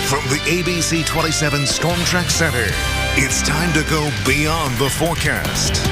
From the ABC 27 Storm Track Center, it's time to go beyond the forecast.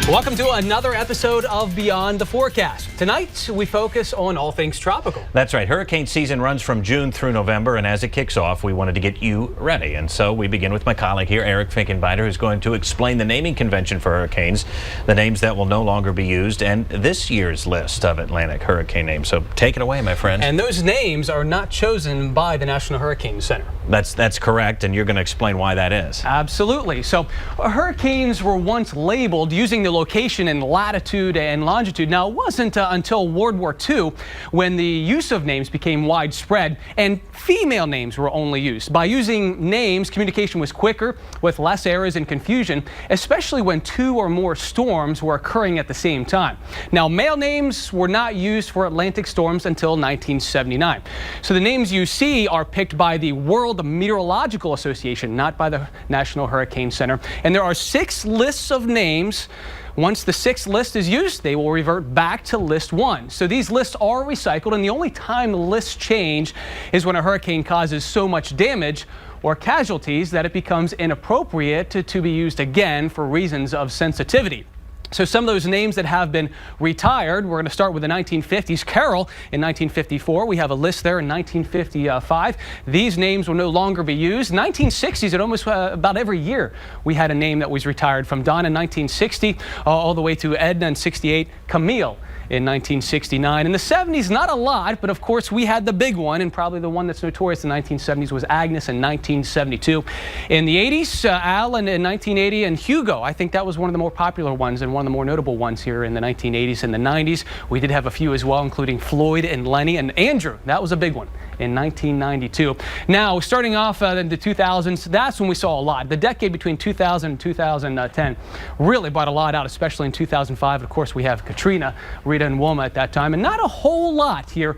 Welcome to another episode of Beyond the Forecast. Tonight, we focus on all things tropical. That's right. Hurricane season runs from June through November, and as it kicks off, we wanted to get you ready. And so we begin with my colleague here, Eric Finkenbeiter, who's going to explain the naming convention for hurricanes, the names that will no longer be used, and this year's list of Atlantic hurricane names. So take it away, my friend. And those names are not chosen by the National Hurricane Center. That's correct, and you're going to explain why that is. Absolutely. So hurricanes were once labeled using the location and latitude and longitude. Now, it wasn't until World War II when the use of names became widespread and female names were only used. By using names, communication was quicker with less errors and confusion, especially when two or more storms were occurring at the same time. Now, male names were not used for Atlantic storms until 1979. So the names you see are picked by the World Meteorological Association, not by the National Hurricane Center. And there are 6 lists of names. Once the 6th list is used, they will revert back to list 1. So these lists are recycled, and the only time lists change is when a hurricane causes so much damage or casualties that it becomes inappropriate to be used again for reasons of sensitivity. So some of those names that have been retired, we're going to start with the 1950s. Carol in 1954. We have a list there in 1955. These names will no longer be used. 1960s, it almost about every year we had a name that was retired, from Donna in 1960 all the way to Edna in 68, Camille in 1969. In the 70s, not a lot, but of course we had the big one, and probably the one that's notorious in the 1970s was Agnes in 1972. In the 80s, Alan in 1980, and Hugo, I think that was one of the more popular ones and one of the more notable ones here in the 1980s and the 90s. We did have a few as well, including Floyd and Lenny, and Andrew, that was a big one in 1992. Now, starting off in the 2000s, that's when we saw a lot. The decade between 2000 and 2010 really brought a lot out, especially in 2005. Of course, we have Katrina, Rita, and Wilma at that time, and not a whole lot here.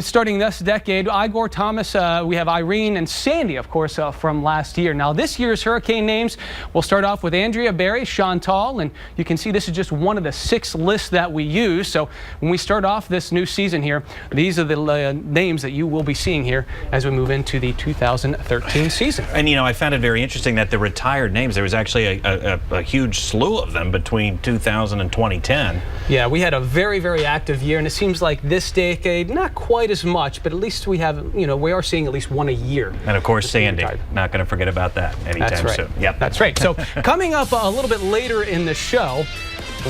Starting this decade, Igor, Thomas, we have Irene and Sandy, of course, from last year. Now, this year's hurricane names, we'll start off with Andrea, Barry, Chantal, and you can see this is just one of the 6 lists that we use. So when we start off this new season here, these are the names that you will be seeing here as we move into the 2013 season. And, you know, I found it very interesting that the retired names, there was actually a huge slew of them between 2000 and 2010. Yeah, we had a very, very active year, and it seems like this decade, not quite as much, but at least we have, you know, we are seeing at least one a year. And of course, Sandy, not going to forget about that anytime soon. Yep, that's right. So coming up a little bit later in the show,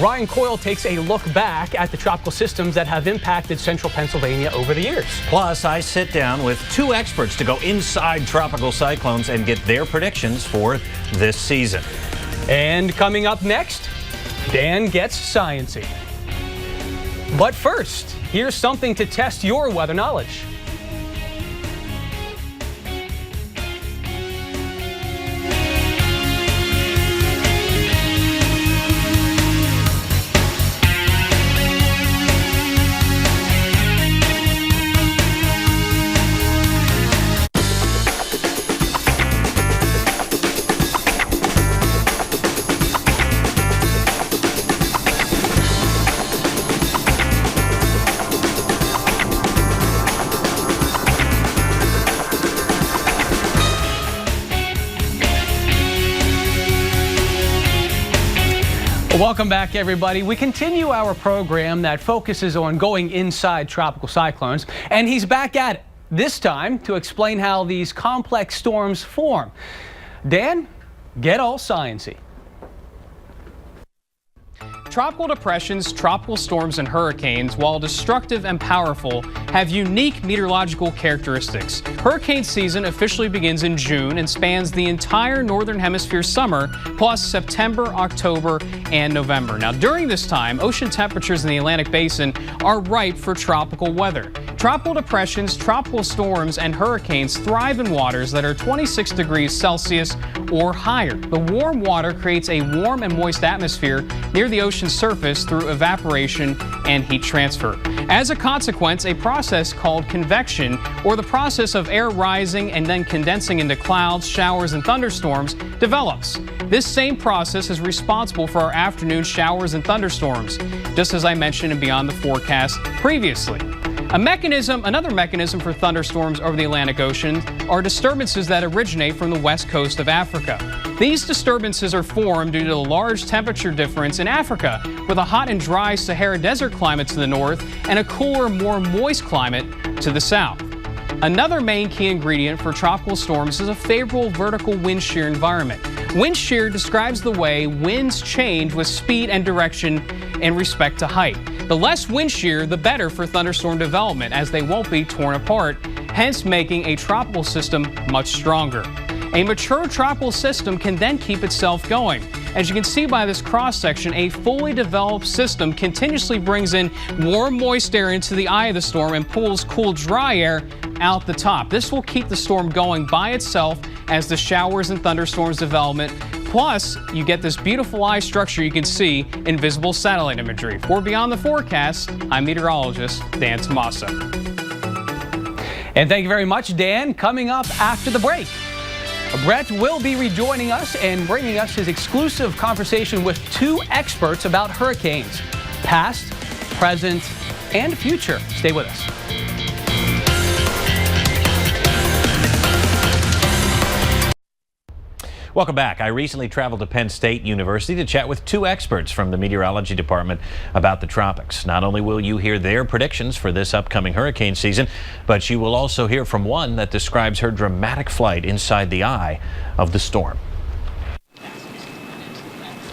Ryan Coyle takes a look back at the tropical systems that have impacted central Pennsylvania over the years. Plus, I sit down with 2 experts to go inside tropical cyclones and get their predictions for this season. And coming up next, Dan gets sciencey. But first, here's something to test your weather knowledge. Welcome back, everybody. We continue our program that focuses on going inside tropical cyclones, and he's back at it, this time to explain how these complex storms form. Dan, get all sciencey. Tropical depressions, tropical storms, and hurricanes, while destructive and powerful, have unique meteorological characteristics. Hurricane season officially begins in June and spans the entire northern hemisphere summer, plus September, October, and November. Now, during this time, ocean temperatures in the Atlantic basin are ripe for tropical weather. Tropical depressions, tropical storms, and hurricanes thrive in waters that are 26 degrees Celsius or higher. The warm water creates a warm and moist atmosphere near the ocean's surface through evaporation and heat transfer. As a consequence, a process called convection, or the process of air rising and then condensing into clouds, showers, and thunderstorms, develops. This same process is responsible for our afternoon showers and thunderstorms, just as I mentioned in Beyond the Forecast previously. Another mechanism for thunderstorms over the Atlantic Ocean are disturbances that originate from the west coast of Africa. These disturbances are formed due to the large temperature difference in Africa, with a hot and dry Sahara desert climate to the north and a cooler, more moist climate to the south. Another main key ingredient for tropical storms is a favorable vertical wind shear environment. Wind shear describes the way winds change with speed and direction in respect to height. The less wind shear, the better for thunderstorm development, as they won't be torn apart, hence making a tropical system much stronger. A mature tropical system can then keep itself going. As you can see by this cross-section, a fully developed system continuously brings in warm, moist air into the eye of the storm and pulls cool, dry air out the top. This will keep the storm going by itself as the showers and thunderstorms development. Plus, you get this beautiful eye structure you can see in visible satellite imagery. For Beyond the Forecast, I'm meteorologist Dan Tommaso. And thank you very much, Dan. Coming up after the break, Brett will be rejoining us and bringing us his exclusive conversation with two experts about hurricanes, past, present, and future. Stay with us. Welcome back. I recently traveled to Penn State University to chat with two experts from the meteorology department about the tropics. Not only will you hear their predictions for this upcoming hurricane season, but you will also hear from one that describes her dramatic flight inside the eye of the storm.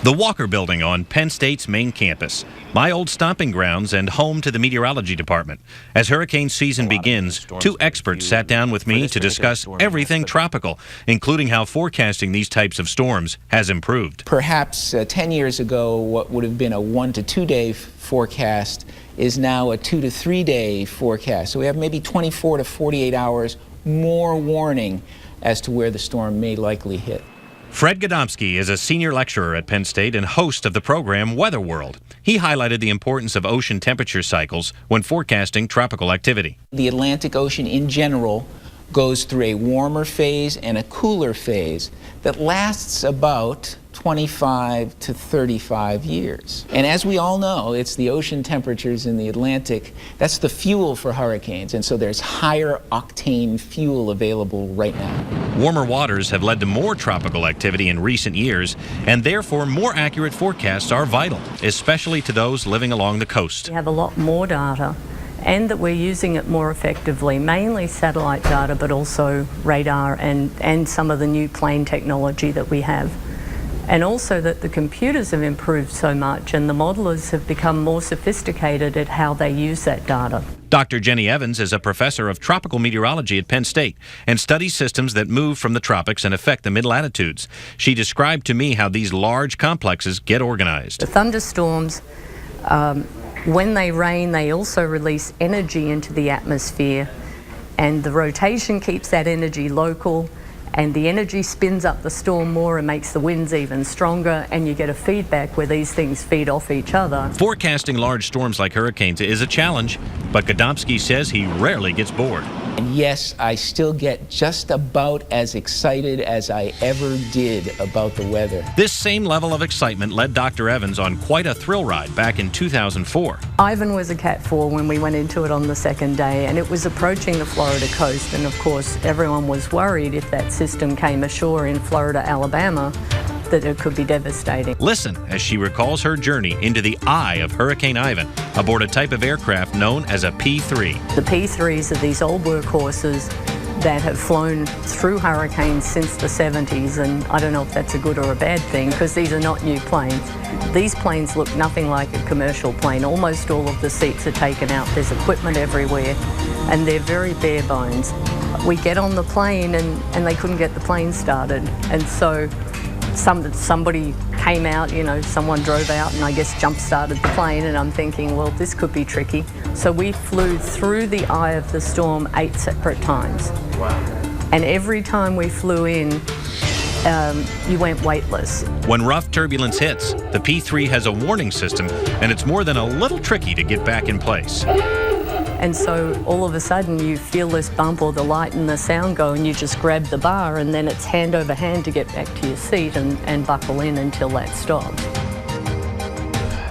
The Walker Building on Penn State's main campus, my old stomping grounds and home to the meteorology department. As hurricane season begins, two experts sat down with me to discuss everything tropical, including how forecasting these types of storms has improved. Perhaps 10 years ago, what would have been a 1 to 2 day forecast is now a 2 to 3 day forecast. So we have maybe 24 to 48 hours more warning as to where the storm may likely hit. Fred Gadomski is a senior lecturer at Penn State and host of the program Weather World. He highlighted the importance of ocean temperature cycles when forecasting tropical activity. The Atlantic Ocean in general goes through a warmer phase and a cooler phase that lasts about 25 to 35 years. And as we all know, it's the ocean temperatures in the Atlantic that's the fuel for hurricanes, and so there's higher octane fuel available right now. Warmer waters have led to more tropical activity in recent years, and therefore more accurate forecasts are vital, especially to those living along the coast. We have a lot more data, and that we're using it more effectively, mainly satellite data, but also radar and some of the new plane technology that we have. And also that the computers have improved so much and the modelers have become more sophisticated at how they use that data. Dr. Jenny Evans is a professor of tropical meteorology at Penn State and studies systems that move from the tropics and affect the mid-latitudes. She described to me how these large complexes get organized. The thunderstorms, when they rain, they also release energy into the atmosphere, and the rotation keeps that energy local, and the energy spins up the storm more and makes the winds even stronger, and you get a feedback where these things feed off each other. Forecasting large storms like hurricanes is a challenge, but Gadomski says he rarely gets bored. And yes, I still get just about as excited as I ever did about the weather. This same level of excitement led Dr. Evans on quite a thrill ride back in 2004. Ivan was a Cat 4 when we went into it on the second day, and it was approaching the Florida coast, and of course everyone was worried if that system came ashore in Florida, Alabama, that it could be devastating. Listen as she recalls her journey into the eye of Hurricane Ivan aboard a type of aircraft known as a P-3. The P-3s are these old workhorses that have flown through hurricanes since the 70s, and I don't know if that's a good or a bad thing because these are not new planes. These planes look nothing like a commercial plane. Almost all of the seats are taken out. There's equipment everywhere, and they're very bare bones. We get on the plane and they couldn't get the plane started, and so somebody came out, you know, someone drove out and I guess jump-started the plane, and I'm thinking, well, this could be tricky. So we flew through the eye of the storm 8 separate times. Wow. And every time we flew in, you went weightless. When rough turbulence hits, the P-3 has a warning system, and it's more than a little tricky to get back in place. And so all of a sudden you feel this bump or the light and the sound go, and you just grab the bar, and then it's hand over hand to get back to your seat and buckle in until that stops.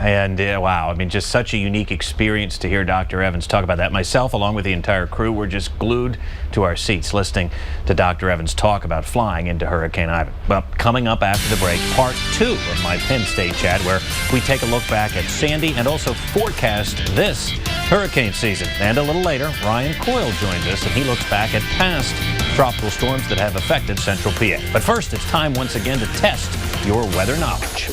And wow, I mean, just such a unique experience to hear Dr. Evans talk about that. Myself, along with the entire crew, were just glued to our seats listening to Dr. Evans talk about flying into Hurricane Ivan. Well, coming up after the break, part 2 of my Penn State chat, where we take a look back at Sandy and also forecast this hurricane season. And a little later, Ryan Coyle joins us, and he looks back at past tropical storms that have affected central PA. But first, it's time once again to test your weather knowledge.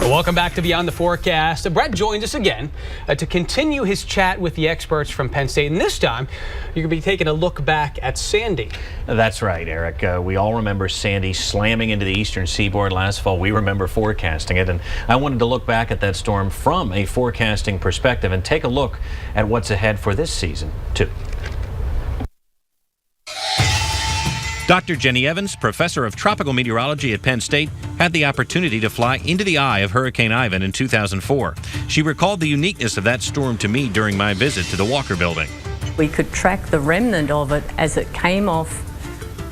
Welcome back to Beyond the Forecast. Brett joins us again to continue his chat with the experts from Penn State. And this time, you're going to be taking a look back at Sandy. That's right, Eric. We all remember Sandy slamming into the eastern seaboard last fall. We remember forecasting it. And I wanted to look back at that storm from a forecasting perspective and take a look at what's ahead for this season, too. Dr. Jenny Evans, professor of tropical meteorology at Penn State, had the opportunity to fly into the eye of Hurricane Ivan in 2004. She recalled the uniqueness of that storm to me during my visit to the Walker Building. We could track the remnant of it as it came off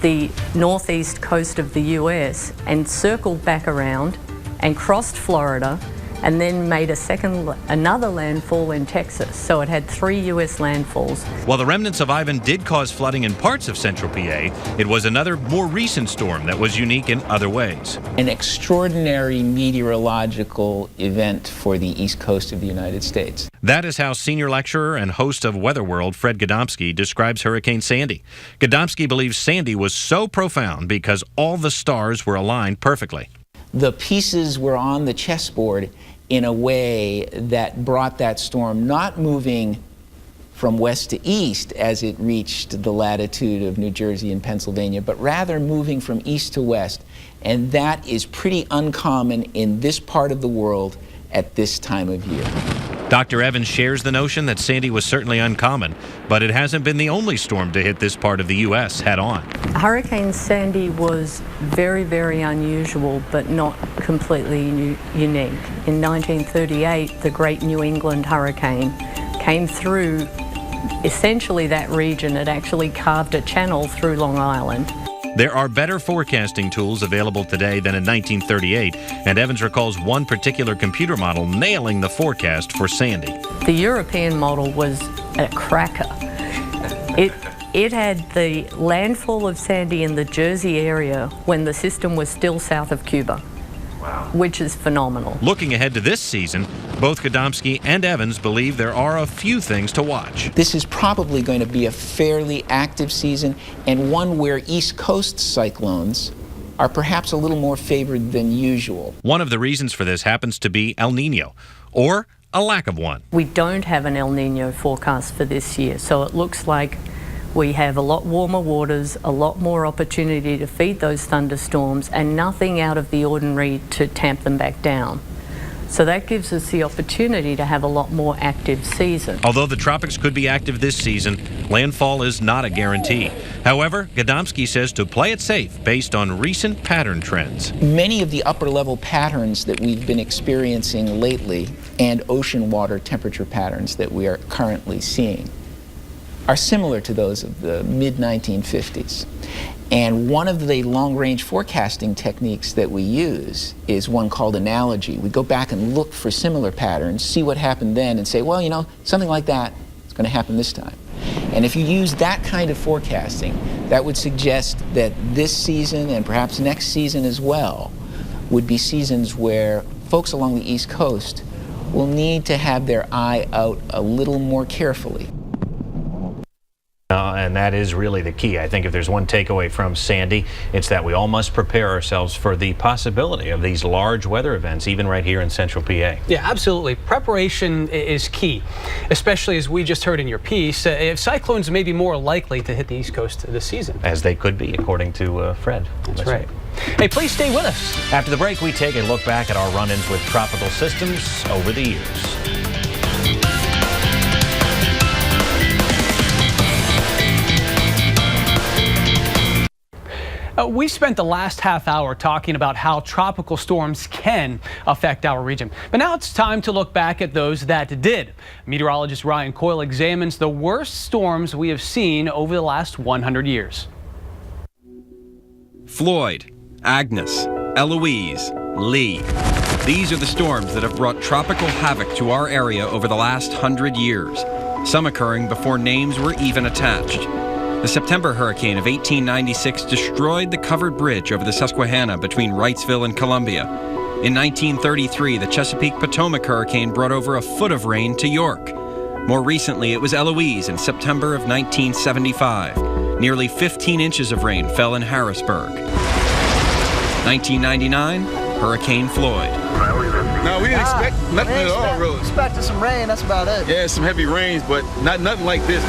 the northeast coast of the US and circled back around and crossed Florida, and then made another landfall in Texas. So it had 3 U.S. landfalls. While the remnants of Ivan did cause flooding in parts of central PA, it was another more recent storm that was unique in other ways. An extraordinary meteorological event for the east coast of the United States. That is how senior lecturer and host of Weather World, Fred Gadomski, describes Hurricane Sandy. Gadomski believes Sandy was so profound because all the stars were aligned perfectly. The pieces were on the chessboard in a way that brought that storm not moving from west to east as it reached the latitude of New Jersey and Pennsylvania, but rather moving from east to west. And that is pretty uncommon in this part of the world at this time of year. Dr. Evans shares the notion that Sandy was certainly uncommon, but it hasn't been the only storm to hit this part of the U.S. head on. Hurricane Sandy was very, very unusual, but not completely unique. In 1938, the Great New England Hurricane came through essentially that region. It actually carved a channel through Long Island. There are better forecasting tools available today than in 1938, and Evans recalls one particular computer model nailing the forecast for Sandy. The European model was a cracker. It had the landfall of Sandy in the Jersey area when the system was still south of Cuba. Wow. Which is phenomenal. Looking ahead to this season, both Gadomski and Evans believe there are a few things to watch. This is probably going to be a fairly active season, and one where East Coast cyclones are perhaps a little more favored than usual. One of the reasons for this happens to be El Nino, or a lack of one. We don't have an El Nino forecast for this year, so it looks like we have a lot warmer waters, a lot more opportunity to feed those thunderstorms, and nothing out of the ordinary to tamp them back down. So that gives us the opportunity to have a lot more active season. Although the tropics could be active this season, landfall is not a guarantee. However, Gadomski says to play it safe based on recent pattern trends. Many of the upper level patterns that we've been experiencing lately and ocean water temperature patterns that we are currently seeing are similar to those of the mid-1950s. And one of the long-range forecasting techniques that we use is one called analogy. We go back and look for similar patterns, see what happened then, and say, well, you know, something like that is going to happen this time. And if you use that kind of forecasting, that would suggest that this season and perhaps next season as well would be seasons where folks along the East Coast will need to have their eye out a little more carefully. And that is really the key. I think if there's one takeaway from Sandy, it's that we all must prepare ourselves for the possibility of these large weather events, even right here in central PA. Yeah, absolutely. Preparation is key, especially as we just heard in your piece. If cyclones may be more likely to hit the East Coast this season. As they could be, according to Fred. That's right. Hey, please stay with us. After the break, we take a look back at our run-ins with tropical systems over the years. We spent the last half hour talking about how tropical storms can affect our region. But now it's time to look back at those that did. Meteorologist Ryan Coyle examines the worst storms we have seen over the last 100 years. Floyd, Agnes, Eloise, Lee. These are the storms that have brought tropical havoc to our area over the last 100 years, some occurring before names were even attached. The September hurricane of 1896 destroyed the covered bridge over the Susquehanna between Wrightsville and Columbia. In 1933, the Chesapeake-Potomac hurricane brought over a foot of rain to York. More recently, it was Eloise in September of 1975. Nearly 15 inches of rain fell in Harrisburg. 1999, Hurricane Floyd. No, we didn't expect nothing at all, really. Expected some rain, that's about it. Yeah, some heavy rains, but nothing like this.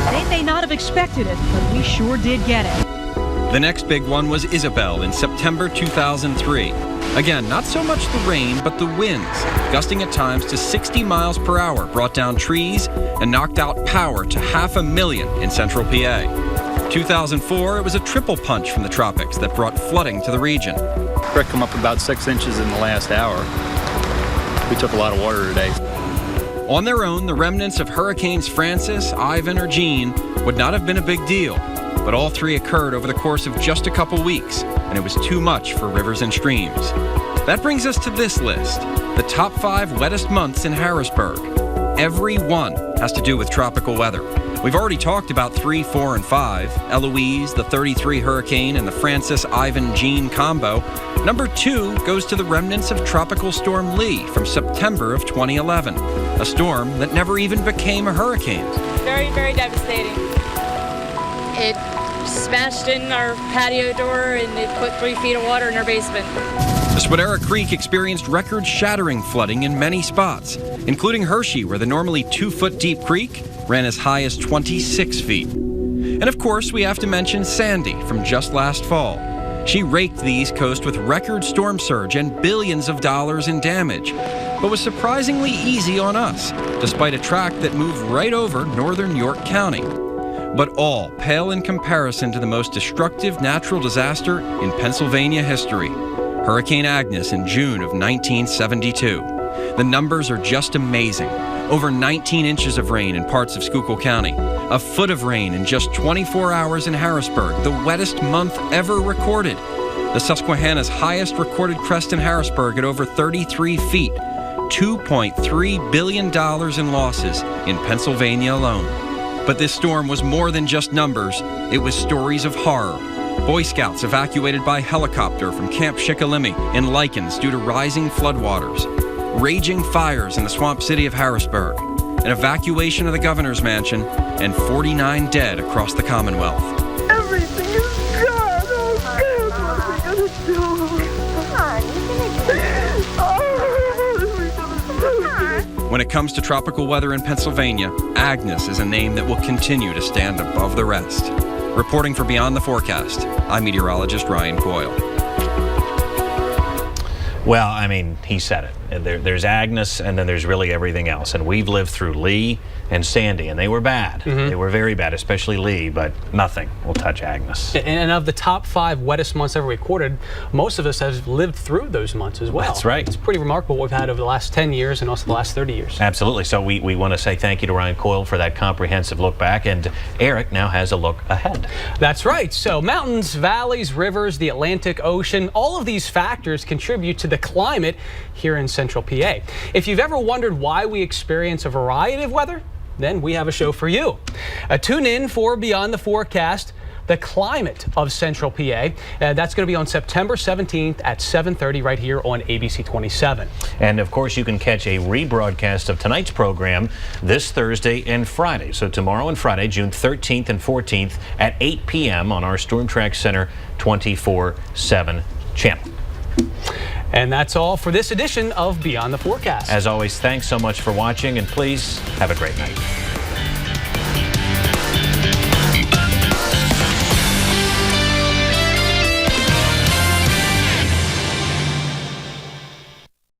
They may not have expected it, but we sure did get it. The next big one was Isabel in September 2003. Again, not so much the rain, but the winds, gusting at times to 60 miles per hour, brought down trees and knocked out power to 500,000 in central PA. 2004, it was a triple punch from the tropics that brought flooding to the region. Creek come up about 6 inches in the last hour. We took a lot of water today. On their own, the remnants of Hurricanes Francis, Ivan, or Jean would not have been a big deal, but all three occurred over the course of just a couple weeks, and it was too much for rivers and streams. That brings us to this list, the top 5 wettest months in Harrisburg. Every one has to do with tropical weather. We've already talked about 3, 4, and 5, Eloise, the 33 hurricane, and the Francis, Ivan, Jean combo. Number 2 goes to the remnants of Tropical Storm Lee from September of 2011, a storm that never even became a hurricane. Very, very devastating. It smashed in our patio door and it put 3 feet of water in our basement. The Swadera Creek experienced record-shattering flooding in many spots, including Hershey, where the normally 2-foot-deep creek ran as high as 26 feet. And of course, we have to mention Sandy from just last fall. She raked the East Coast with record storm surge and billions of dollars in damage, but was surprisingly easy on us, despite a track that moved right over northern York County. But all pale in comparison to the most destructive natural disaster in Pennsylvania history, Hurricane Agnes in June of 1972. The numbers are just amazing. Over 19 inches of rain in parts of Schuylkill County, a foot of rain in just 24 hours in Harrisburg, the wettest month ever recorded. The Susquehanna's highest recorded crest in Harrisburg at over 33 feet. $2.3 billion in losses in Pennsylvania alone. But this storm was more than just numbers, it was stories of horror. Boy Scouts evacuated by helicopter from Camp Shikellamy in lichens due to rising floodwaters. Raging fires in the swamp city of Harrisburg, an evacuation of the governor's mansion, and 49 dead across the Commonwealth. Everything is gone. Oh, God, what are we going to do? When it comes to tropical weather in Pennsylvania, Agnes is a name that will continue to stand above the rest. Reporting for Beyond the Forecast, I'm meteorologist Ryan Coyle. Well, I mean, he said it. There's Agnes, and then there's really everything else. And we've lived through Lee and Sandy, and they were bad. They were very bad, especially Lee, but nothing will touch Agnes. And of the top 5 wettest months ever recorded, most of us have lived through those months as well. That's right. It's pretty remarkable what we've had over the last 10 years and also the last 30 years. Absolutely. So we want to say thank you to Ryan Coyle for that comprehensive look back, and Eric now has a look ahead. That's right. So mountains, valleys, rivers, the Atlantic Ocean, all of these factors contribute to the climate here in central PA. If you've ever wondered why we experience a variety of weather, then we have a show for you. Tune in for Beyond the Forecast. the climate of Central PA. That's going to be on September 17th at 7:30 right here on ABC 27. And of course, you can catch a rebroadcast of tonight's program this Thursday and Friday. So tomorrow and Friday, June 13th and 14th at 8 p.m. on our Storm Track Center 24/7 channel. And that's all for this edition of Beyond the Forecast. As always, thanks so much for watching, and please have a great night.